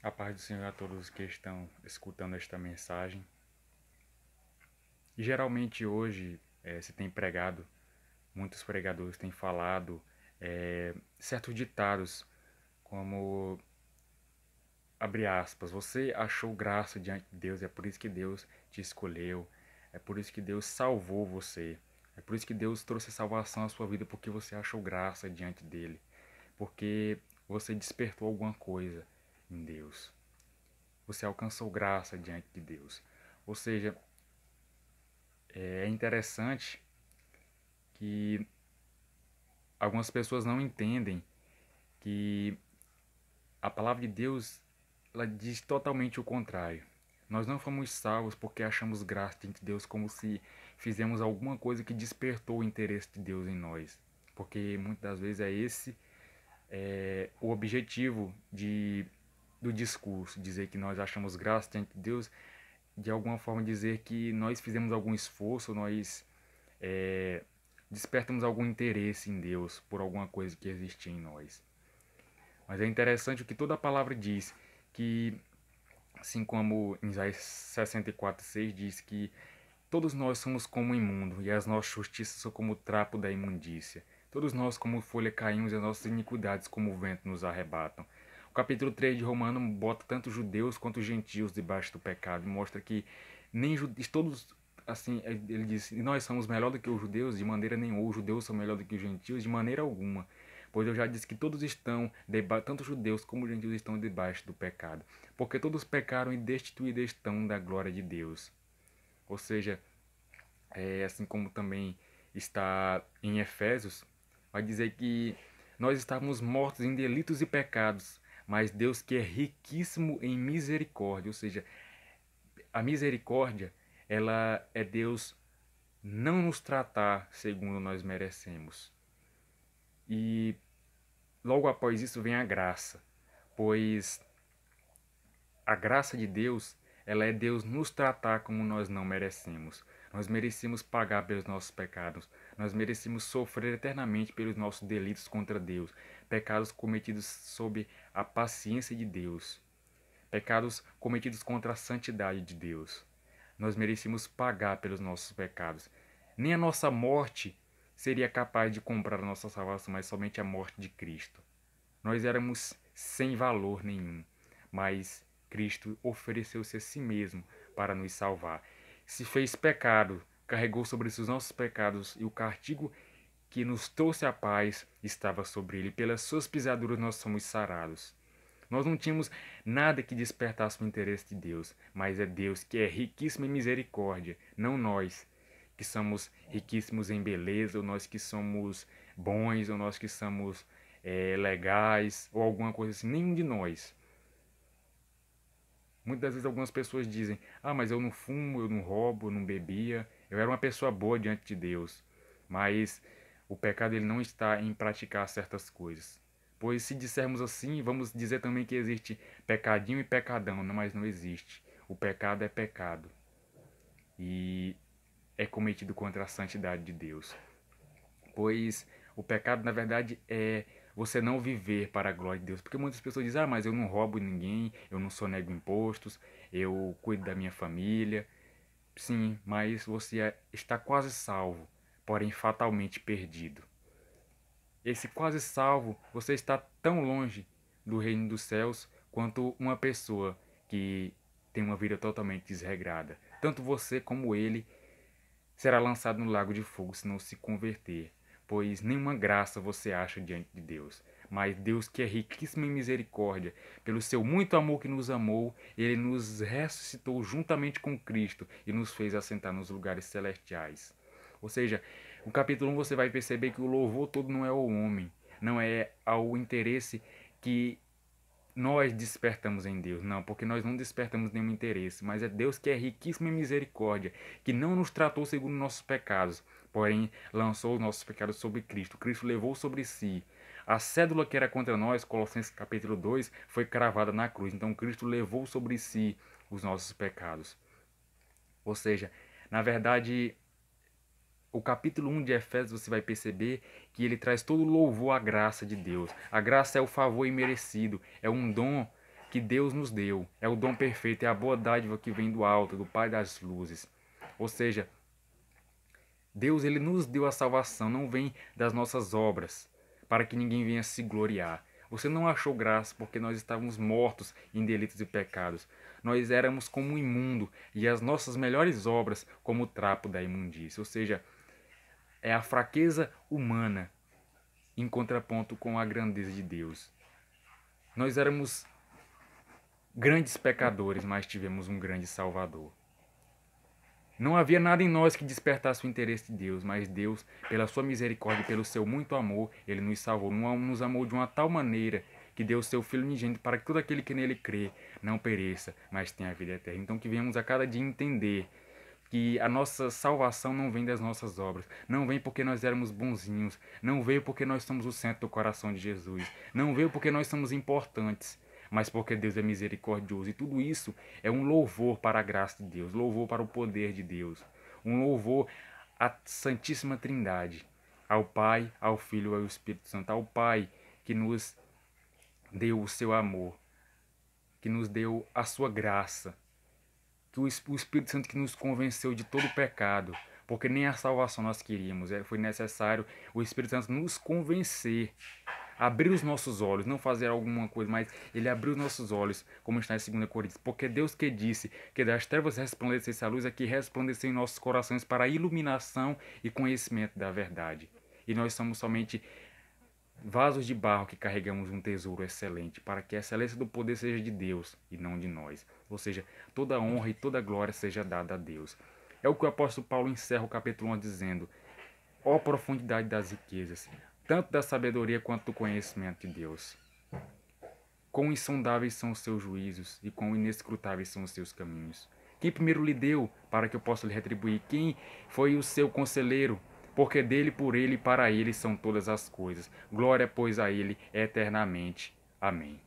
A paz do Senhor a todos que estão escutando esta mensagem. E geralmente hoje se tem pregado, muitos pregadores têm falado certos ditados como, abre aspas, você achou graça diante de Deus, é por isso que Deus te escolheu, é por isso que Deus salvou você, é por isso que Deus trouxe salvação à sua vida, porque você achou graça diante dele, porque você despertou alguma coisa em Deus. Você alcançou graça diante de Deus. Ou seja, é interessante que algumas pessoas não entendem que a palavra de Deus ela diz totalmente o contrário. Nós não fomos salvos porque achamos graça diante de Deus como se fizemos alguma coisa que despertou o interesse de Deus em nós. Porque muitas das vezes é esse o objetivo do discurso, dizer que nós achamos graça diante de Deus, de alguma forma dizer que nós fizemos algum esforço, nós é, despertamos algum interesse em Deus por alguma coisa que existe em nós. Mas é interessante o que toda a palavra diz, que assim como em Isaías 64:6 diz que todos nós somos como imundo e as nossas justiças são como o trapo da imundícia. Todos nós como folha caímos e as nossas iniquidades como o vento nos arrebatam. O capítulo 3 de Romano bota tanto judeus quanto gentios debaixo do pecado. Mostra que nem todos, assim, ele diz, nós somos melhor do que os judeus de maneira nenhuma, os judeus são melhor do que os gentios de maneira alguma. Pois eu já disse que todos estão, tanto judeus como gentios estão debaixo do pecado. Porque todos pecaram e destituídos estão da glória de Deus. Ou seja, assim como também está em Efésios, vai dizer que nós estávamos mortos em delitos e pecados, mas Deus que é riquíssimo em misericórdia, ou seja, a misericórdia, ela é Deus não nos tratar segundo nós merecemos. E logo após isso vem a graça, pois a graça de Deus, ela é Deus nos tratar como nós não merecemos. Nós merecemos pagar pelos nossos pecados. Nós merecemos sofrer eternamente pelos nossos delitos contra Deus. Pecados cometidos sob a paciência de Deus. Pecados cometidos contra a santidade de Deus. Nós merecemos pagar pelos nossos pecados. Nem a nossa morte seria capaz de comprar a nossa salvação, mas somente a morte de Cristo. Nós éramos sem valor nenhum, mas Cristo ofereceu-se a si mesmo para nos salvar. Se fez pecado, carregou sobre si os nossos pecados e o castigo que nos trouxe a paz estava sobre ele. Pelas suas pisaduras nós somos sarados. Nós não tínhamos nada que despertasse o interesse de Deus, mas é Deus que é riquíssimo em misericórdia, não nós que somos riquíssimos em beleza, ou nós que somos bons, ou nós que somos legais, ou alguma coisa assim. Nenhum de nós. Muitas vezes algumas pessoas dizem, ah, mas eu não fumo, eu não roubo, eu não bebia, eu era uma pessoa boa diante de Deus. Mas o pecado ele não está em praticar certas coisas. Pois se dissermos assim, vamos dizer também que existe pecadinho e pecadão, mas não existe. O pecado é pecado e é cometido contra a santidade de Deus. Pois o pecado, na verdade, é você não viver para a glória de Deus. Porque muitas pessoas dizem, ah, mas eu não roubo ninguém, eu não sonego impostos, eu cuido da minha família. Sim, mas você está quase salvo, porém fatalmente perdido. Esse quase salvo, você está tão longe do reino dos céus quanto uma pessoa que tem uma vida totalmente desregrada. Tanto você como ele será lançado no lago de fogo se não se converter, pois nenhuma graça você acha diante de Deus. Mas Deus, que é riquíssimo em misericórdia, pelo seu muito amor que nos amou, ele nos ressuscitou juntamente com Cristo e nos fez assentar nos lugares celestiais. Ou seja, no capítulo 1 você vai perceber que o louvor todo não é ao homem, não é ao interesse que nós despertamos em Deus. Não, porque nós não despertamos nenhum interesse, mas é Deus que é riquíssimo em misericórdia, que não nos tratou segundo nossos pecados, porém lançou os nossos pecados sobre Cristo. Cristo levou sobre si. A cédula que era contra nós, Colossenses capítulo 2, foi cravada na cruz. Então Cristo levou sobre si os nossos pecados. Ou seja, na verdade, o capítulo 1 de Efésios você vai perceber que ele traz todo o louvor à graça de Deus. A graça é o favor imerecido, é um dom que Deus nos deu. É o dom perfeito, é a boa dádiva que vem do alto, do Pai das luzes. Ou seja, Deus ele nos deu a salvação, não vem das nossas obras, para que ninguém venha se gloriar. Você não achou graça porque nós estávamos mortos em delitos e pecados. Nós éramos como um imundo e as nossas melhores obras como o trapo da imundícia. Ou seja, é a fraqueza humana em contraponto com a grandeza de Deus. Nós éramos grandes pecadores, mas tivemos um grande Salvador. Não havia nada em nós que despertasse o interesse de Deus, mas Deus, pela sua misericórdia e pelo seu muito amor, ele nos salvou. Nos amou de uma tal maneira que deu o seu Filho unigênito para que todo aquele que nele crê não pereça, mas tenha a vida eterna. Então que venhamos a cada dia entender que a nossa salvação não vem das nossas obras, não vem porque nós éramos bonzinhos, não veio porque nós somos o centro do coração de Jesus, não veio porque nós somos importantes, mas porque Deus é misericordioso. E tudo isso é um louvor para a graça de Deus, louvor para o poder de Deus, um louvor à Santíssima Trindade, ao Pai, ao Filho e ao Espírito Santo, ao Pai que nos deu o seu amor, que nos deu a sua graça, que o Espírito Santo que nos convenceu de todo o pecado, porque nem a salvação nós queríamos, foi necessário o Espírito Santo nos convencer, abrir os nossos olhos, não fazer alguma coisa, mas ele abriu os nossos olhos, como está em 2 Coríntios, porque Deus que disse que das trevas resplandecesse a luz, é que resplandeceu em nossos corações para a iluminação e conhecimento da verdade. E nós somos somente vasos de barro que carregamos um tesouro excelente, para que a excelência do poder seja de Deus e não de nós. Ou seja, toda honra e toda glória seja dada a Deus. É o que o apóstolo Paulo encerra o capítulo 1 dizendo: ó profundidade das riquezas, tanto da sabedoria quanto do conhecimento de Deus. Quão insondáveis são os seus juízos e quão inescrutáveis são os seus caminhos. Quem primeiro lhe deu para que eu possa lhe retribuir? Quem foi o seu conselheiro? Porque dele, por ele e para ele são todas as coisas. Glória, pois, a ele eternamente. Amém.